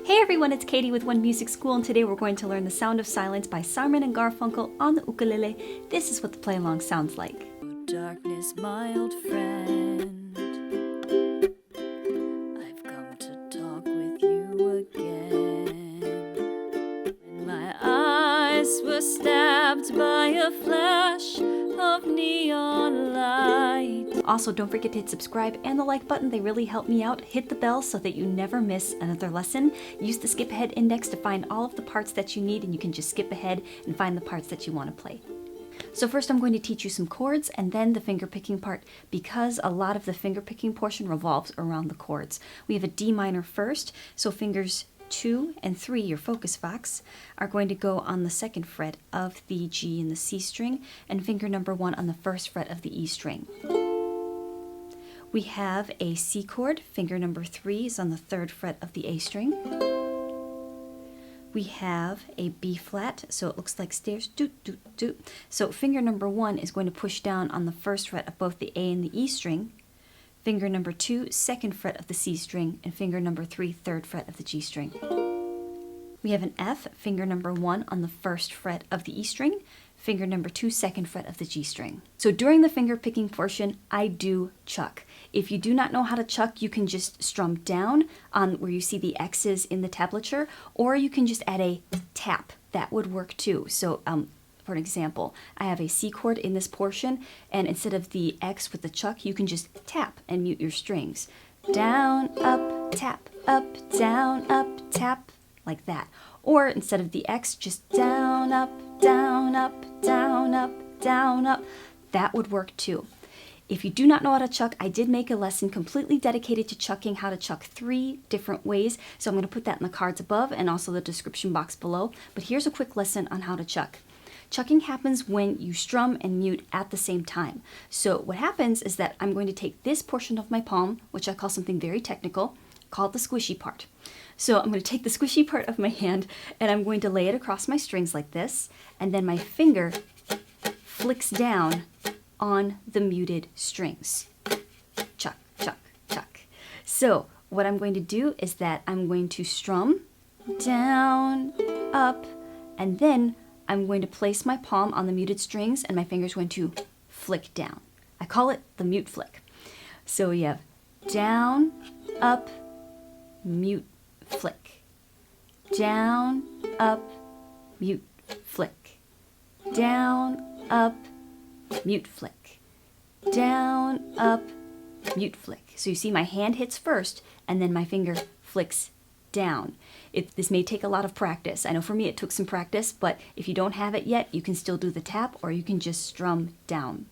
Hey everyone, it's Katie with One Music School, and today we're going to learn The Sound of Silence by Simon and Garfunkel on the ukulele. This is what the play-along sounds like. Darkness, my old friend, I've come to talk with you again. When my eyes were stabbed by a flash of neon light. Also, don't forget to hit subscribe and the like button. They really help me out. Hit the bell so that you never miss another lesson. Use the skip ahead index to find all of the parts that you need, and you can just skip ahead and find the parts that you want to play. So first I'm going to teach you some chords and then the finger picking part, because a lot of the finger picking portion revolves around the chords. We have a D minor first, so fingers 2 and 3, your focus box, are going to go on the 2nd fret of the G and the C string, and finger number 1 on the 1st fret of the E string. We have a C chord, finger number 3 is on the 3rd fret of the A string. We have a B flat, so it looks like stairs, doot, doot, doot. So finger number 1 is going to push down on the 1st fret of both the A and the E string. Finger number 2, 2nd fret of the C string, and finger number 3, 3rd fret of the G string. We have an F, finger number 1 on the 1st fret of the E string, finger number 2, 2nd fret of the G string. So during the finger picking portion, I do chuck. If you do not know how to chuck, you can just strum down on where you see the X's in the tablature, or you can just add a tap. That would work too. So for an example, I have a C chord in this portion, and instead of the X with the chuck, you can just tap and mute your strings. Down, up, tap, like that. Or instead of the X, just down, up, down, up, down, up, down, up. That would work too. If you do not know how to chuck, I did make a lesson completely dedicated to chucking, how to chuck 3 different ways. So I'm going to put that in the cards above and also the description box below. But here's a quick lesson on how to chuck. Chucking happens when you strum and mute at the same time. So what happens is that I'm going to take this portion of my palm, which I call something very technical, called the squishy part. So I'm going to take the squishy part of my hand and I'm going to lay it across my strings like this, and then my finger flicks down on the muted strings. Chuck, chuck, chuck. So what I'm going to do is that I'm going to strum down, up, and then I'm going to place my palm on the muted strings and my finger's going to flick down. I call it the mute flick. So we have down, up, mute, flick. Down, up, mute, flick. Down, up, mute, flick. Down, up, mute, flick. So you see my hand hits first and then my finger flicks down. This may take a lot of practice. I know for me it took some practice, but if you don't have it yet, you can still do the tap or you can just strum down.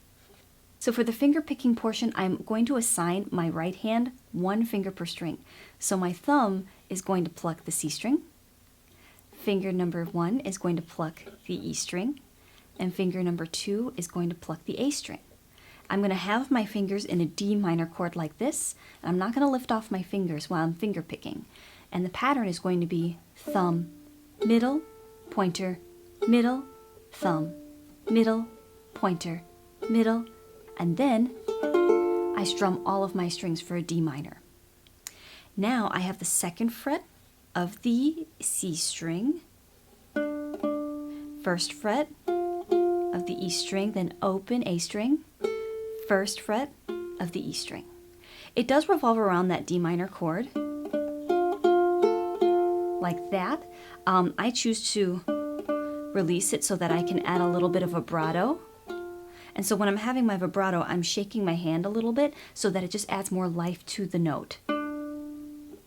So for the finger picking portion, I'm going to assign my right hand 1 finger per string. So my thumb is going to pluck the C string, finger number 1 is going to pluck the E string, and finger number 2 is going to pluck the A string. I'm going to have my fingers in a D minor chord like this, and I'm not going to lift off my fingers while I'm finger picking. And the pattern is going to be thumb, middle, pointer, middle, thumb, middle, pointer, middle, and then I strum all of my strings for a D minor. Now I have the 2nd fret of the C string, 1st fret of the E string, then open A string, 1st fret of the E string. It does revolve around that D minor chord, like that. I choose to release it so that I can add a little bit of vibrato. And so when I'm having my vibrato, I'm shaking my hand a little bit so that it just adds more life to the note.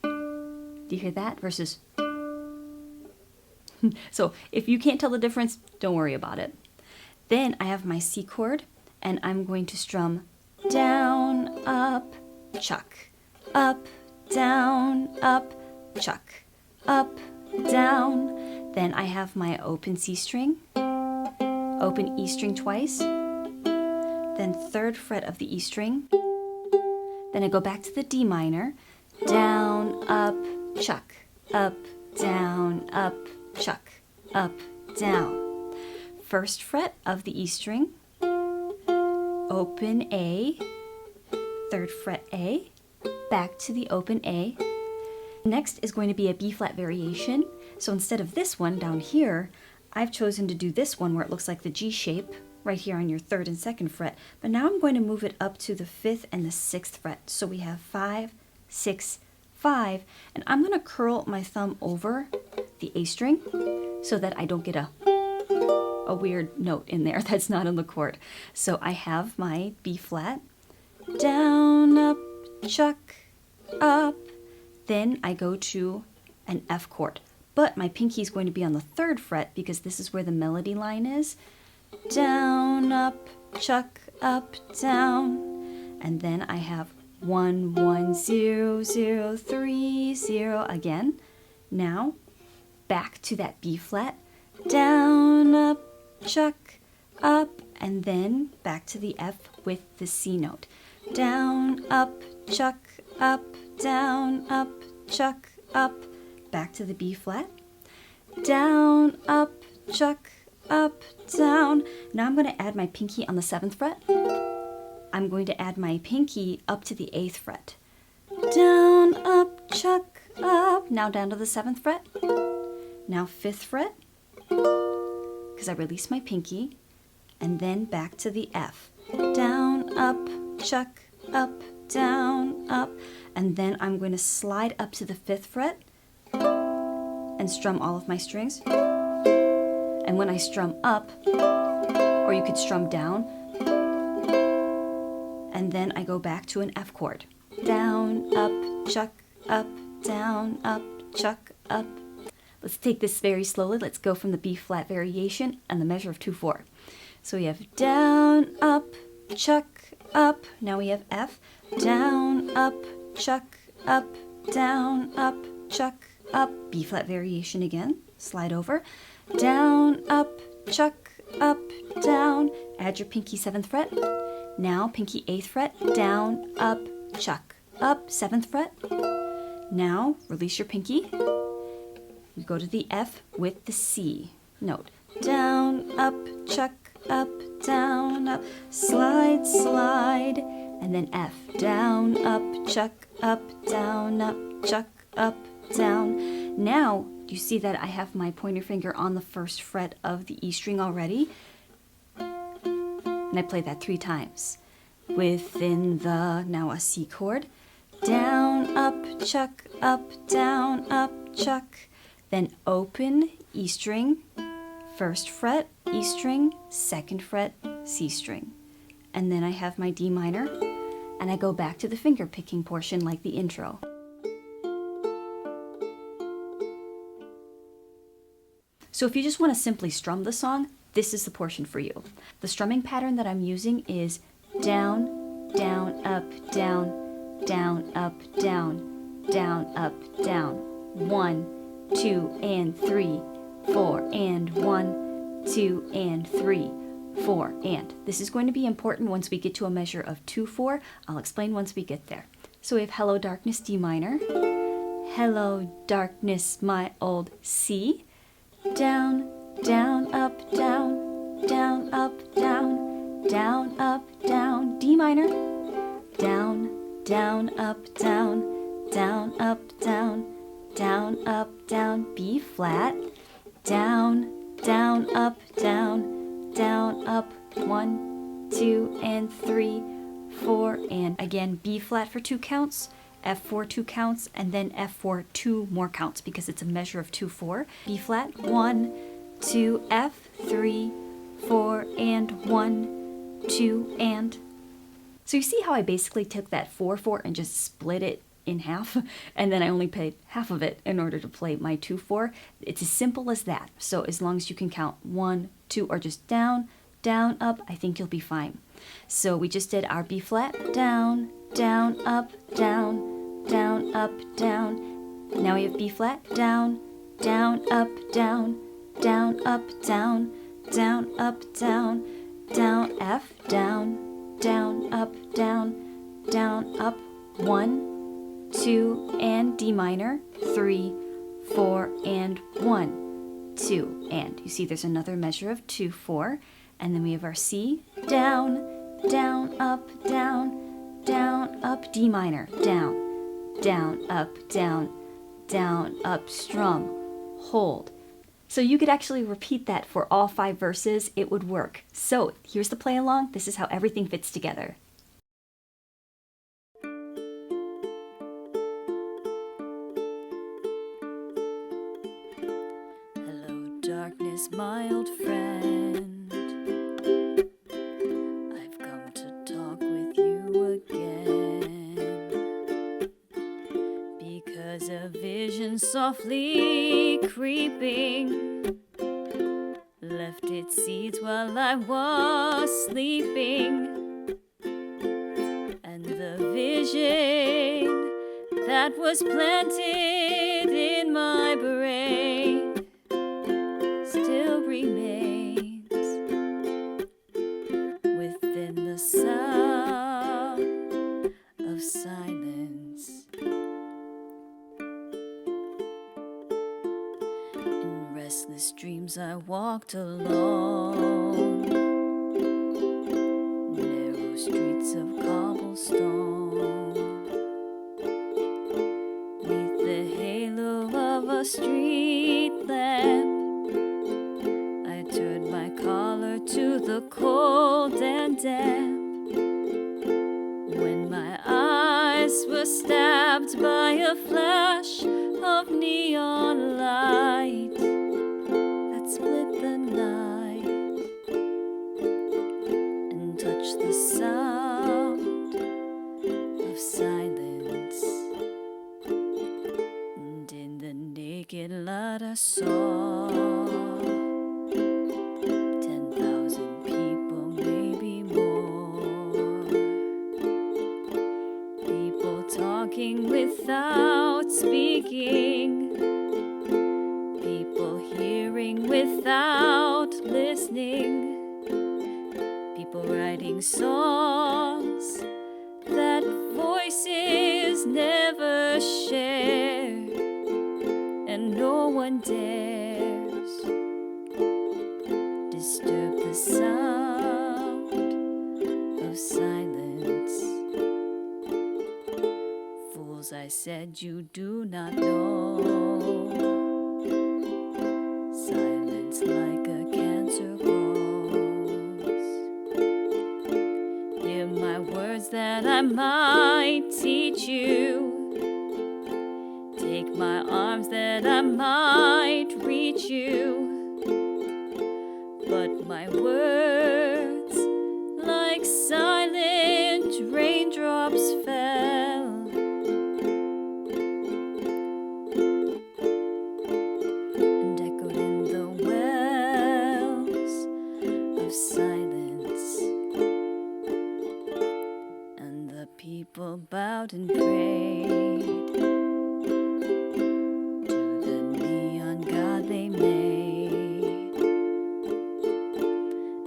Do you hear that? Versus. So if you can't tell the difference, don't worry about it. Then I have my C chord, and I'm going to strum down, up, chuck, up, down, up, chuck, up, down. Then I have my open C string, open E string twice, then 3rd fret of the E string. Then I go back to the D minor, down, up, chuck, up, down, up, chuck, up, down. 1st fret of the E string, open A, 3rd fret A, back to the open A. Next is going to be a B flat variation. So instead of this one down here, I've chosen to do this one where it looks like the G shape right here on your 3rd and 2nd fret. But now I'm going to move it up to the 5th and the 6th fret. So we have 5, 6, 5, and I'm going to curl my thumb over the A string so that I don't get a weird note in there that's not in the chord. So I have my B flat, down, up, chuck, up, then I go to an F chord. But my pinky is going to be on the 3rd fret because this is where the melody line is. Down, up, chuck, up, down. And then I have 1, 1, 0, 0, 3, 0 again. Now, back to that B flat. Down, up, chuck, up, and then back to the F with the C note. Down, up, chuck, up, down, up, chuck, up. Back to the B flat. Down, up, chuck, up, down. Now I'm going to add my pinky on the 7th fret. I'm going to add my pinky up to the 8th fret. Down, up, chuck, up. Now down to the 7th fret. Now 5th fret, because I release my pinky, and then back to the F. Down, up, chuck, up, down, up. And then I'm going to slide up to the 5th fret and strum all of my strings. And when I strum up, or you could strum down, and then I go back to an F chord. Down, up, chuck, up, down, up, chuck, up. Let's take this very slowly. Let's go from the B flat variation and the measure of 2/4. So we have down, up, chuck, up. Now we have F. Down, up, chuck, up, down, up, chuck, up. B flat variation again. Slide over. Down, up, chuck, up, down. Add your pinky 7th fret. Now pinky 8th fret. Down, up, chuck, up, 7th fret. Now release your pinky. You go to the F with the C note. Down, up, chuck, up, down, up, slide, slide, and then F. Down, up, chuck, up, chuck, up, down. Now, you see that I have my pointer finger on the 1st fret of the E string already, and I play that 3 times. Within the, now a C chord. Down, up, chuck, up, chuck. Then open E string, 1st fret, E string, 2nd fret, C string. And then I have my D minor, and I go back to the finger picking portion like the intro. So if you just want to simply strum the song, this is the portion for you. The strumming pattern that I'm using is down, down, up, down, down, up, down, down, up, down. 1, 2 and 3, 4 and 1, 2 and 3, 4 and. This is going to be important once we get to a measure of 2/4. I'll explain once we get there. So we have Hello Darkness D minor, Hello Darkness my old C, down, down, up, down, down, up, down, down, up, down, D minor, down, down, up, down, down, up, down, down, up, down, B flat, down, down, up, down, down, up, 1, 2, and 3, 4, and again B flat for 2 counts, F4 2 counts, and then F4 2 more counts because it's a measure of 2/4. B flat, 1, 2, F, 3, 4, and 1, 2, and. So you see how I basically took that 4/4 and just split it in half, and then I only played half of it in order to play my 2/4. It's as simple as that. So as long as you can count 1, 2, or just down, down, up, I think you'll be fine. So we just did our B flat, down, down, up, down, down, up, down. Now we have B flat, down, down, up, down, down, up, down, down, up, down, down, F, down, down, up, down, down, up, 1, 2, and D minor, 3, 4, and 1, 2, and. You see there's another measure of 2/4, and then we have our C, down, down, up, down, down, up, D minor, down, down, up, down, down, up, strum, hold. So you could actually repeat that for all 5 verses. It would work. So here's the play along. This is how everything fits together. Hello, darkness, my old friend. I've come to talk with you again, because a vision softly creeping left its seeds while I was sleeping, and the vision that was planted in my brain still remains within the sound of silence. In restless dreams I walked along narrow streets of cobblestone, neath the halo of a street lamp. I turned my collar to the cold and damp, when my eyes were stabbed by a flash of neon light that split the night and touched the sound of silence. And in the naked light I saw 10,000 people, maybe more. People talking without speaking, people hearing without listening, people writing songs that voices never share, and no one dares disturb the sound of silence. Fools, I said, you do not know. Silence like a cancer grows. Hear my words that I might teach you. Take my arms that I might reach you. But my words, like silent raindrops, fell and echoed in the wells of silence. And the people bowed and prayed to the neon god they made,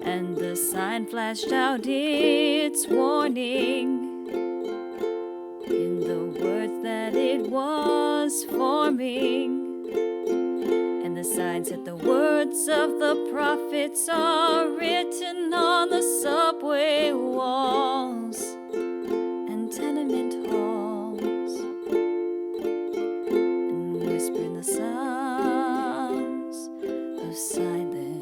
and the sign flashed out its warning in the words that it was forming. And the sign said the words of the prophets are written on the subway walls and tenement halls, and whisper in the sounds of silence.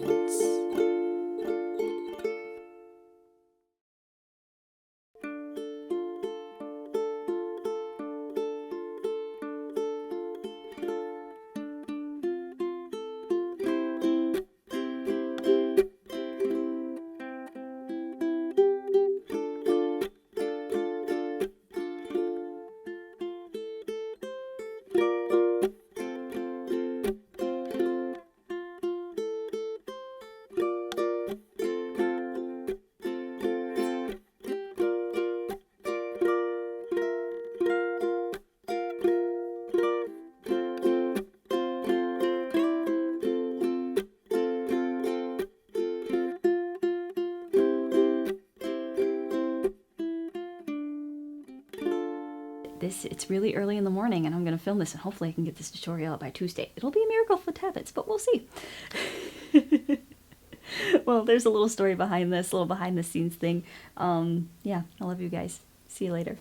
It's really early in the morning, and I'm going to film this, and hopefully I can get this tutorial out by Tuesday. It'll be a miracle for habits, but we'll see. Well, there's a little story behind this, a little behind the scenes thing. Yeah, I love you guys. See you later.